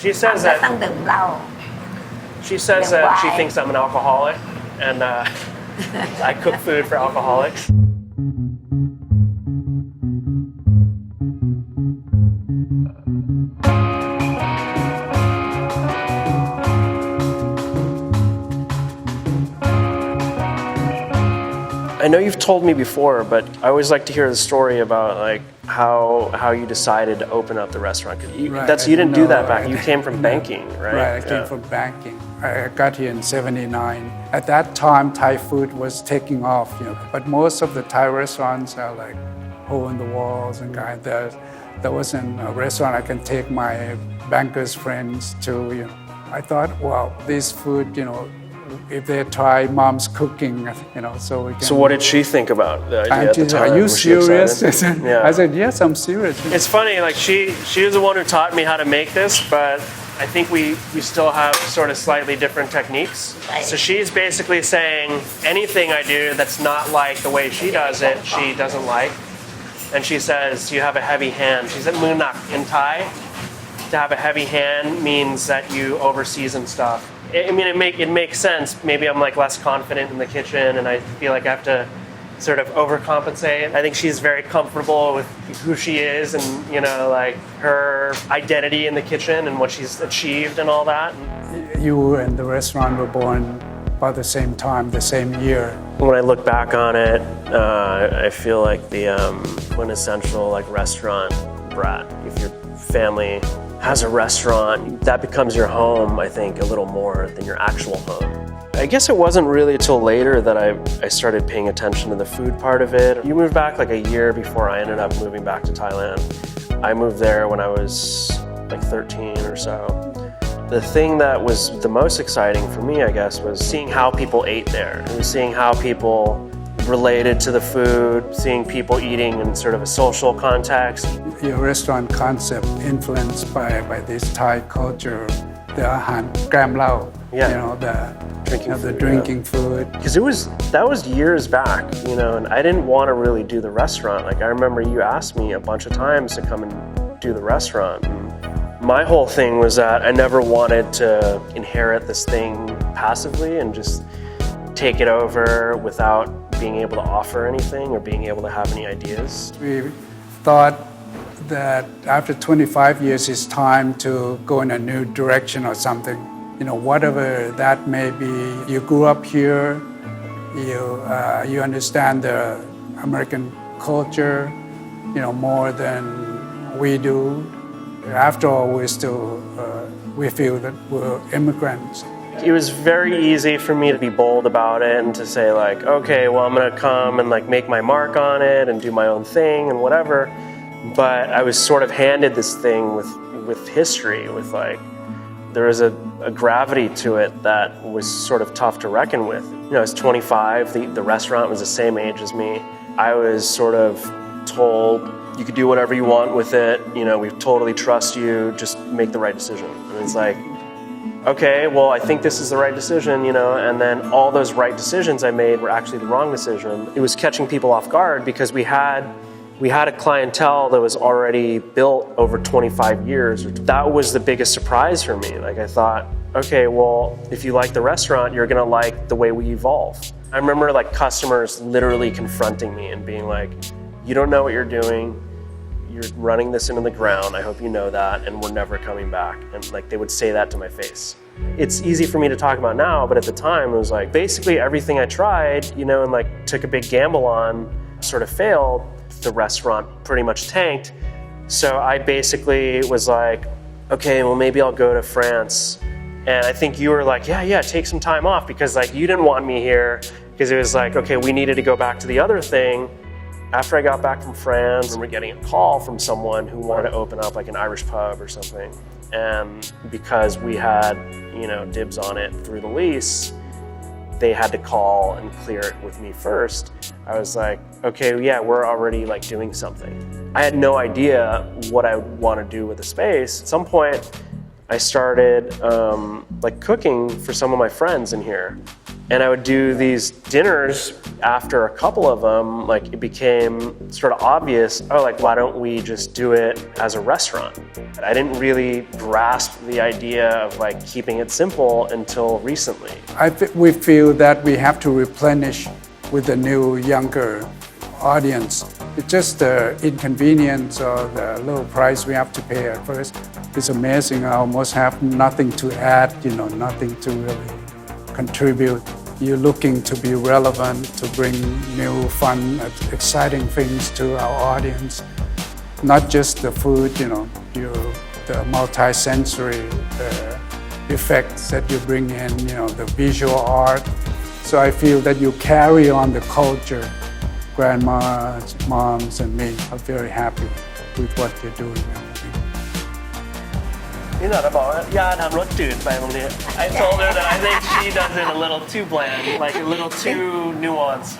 She says that ต้องดื่มเหล้า she says that she thinks I'm an alcoholic and I cook food for alcoholics. I know you've told me before, but I always like to hear the story about like how you decided to open up the restaurant. You didn't do that back. You came from banking, right? Right, I came from banking. I got here in '79. At that time, Thai food was taking off, but most of the Thai restaurants are like hole in the walls and kind. There wasn't a restaurant I can take my bankers' friends to. I thought, wow, this food, if they try mom's cooking, so we can. So what did she think about the idea at the time? Are you serious? Yeah. I said, yes, I'm serious. It's funny, like she was the one who taught me how to make this, but I think we still have sort of slightly different techniques. Right. So she's basically saying anything I do that's not like the way she does it, she doesn't like. And she says, you have a heavy hand. She said, munak in Thai. To have a heavy hand means that you overseason stuff. I mean, it makes sense. Maybe I'm like less confident in the kitchen and I feel like I have to sort of overcompensate. I think she's very comfortable with who she is and, like her identity in the kitchen and what she's achieved and all that. You and the restaurant were born about the same time, the same year. When I look back on it, I feel like the quintessential like restaurant brat. If your family has a restaurant, that becomes your home, I think, a little more than your actual home. I guess it wasn't really until later that I started paying attention to the food part of it. You moved back like a year before I ended up moving back to Thailand. I moved there when I was like 13 or so. The thing that was the most exciting for me, I guess, was seeing how people ate there. It was seeing how people related to the food, seeing people eating in sort of a social context. Your restaurant concept influenced by this Thai culture, the ahan gram lao, the drinking food. Because that was years back, and I didn't want to really do the restaurant. Like I remember you asked me a bunch of times to come and do the restaurant. And my whole thing was that I never wanted to inherit this thing passively and just take it over without being able to offer anything or being able to have any ideas. We thought that after 25 years it's time to go in a new direction or something. Whatever that may be. You grew up here, you understand the American culture, more than we do. After all, we feel that we're immigrants. It was very easy for me to be bold about it and to say like, okay, well, I'm gonna come and like make my mark on it and do my own thing and whatever. But I was sort of handed this thing with history, with like, there was a gravity to it that was sort of tough to reckon with. I was 25, the restaurant was the same age as me. I was sort of told, you could do whatever you want with it, we totally trust you, just make the right decision. And it's like, okay, well, I think this is the right decision, and then all those right decisions I made were actually the wrong decision. It was catching people off guard because we had a clientele that was already built over 25 years. That was the biggest surprise for me. Like I thought, okay, well, if you like the restaurant, you're gonna like the way we evolve. I remember like customers literally confronting me and being like, you don't know what you're doing. You're running this into the ground. I hope you know that, and we're never coming back. And like they would say that to my face. It's easy for me to talk about now, but at the time it was like basically everything I tried, and like took a big gamble on sort of failed. The restaurant pretty much tanked. So I basically was like, okay, well maybe I'll go to France. And I think you were like, yeah, take some time off because like you didn't want me here because it was like, okay, we needed to go back to the other thing. After I got back from France, I remember getting a call from someone who wanted to open up like an Irish pub or something. And because we had, dibs on it through the lease, they had to call and clear it with me first. I was like, okay, yeah, we're already like doing something. I had no idea what I would want to do with the space. At some point, I started like cooking for some of my friends in here. And I would do these dinners. After a couple of them, like it became sort of obvious, oh, like why don't we just do it as a restaurant? I didn't really grasp the idea of like keeping it simple until recently. We feel that we have to replenish with a new, younger audience. It's just the inconvenience or the low price we have to pay at first. It's amazing. I almost have nothing to add, nothing to really contribute. You're looking to be relevant, to bring new, fun, exciting things to our audience. Not just the food, the multi-sensory effects that you bring in, the visual art. So I feel that you carry on the culture. Grandmas, moms, and me are very happy with what you're doing. นี่เราจะบอกว่าย่าทำรสจืดไปตรงนี้ I told her that I think she does it a little too bland, like a little too nuanced.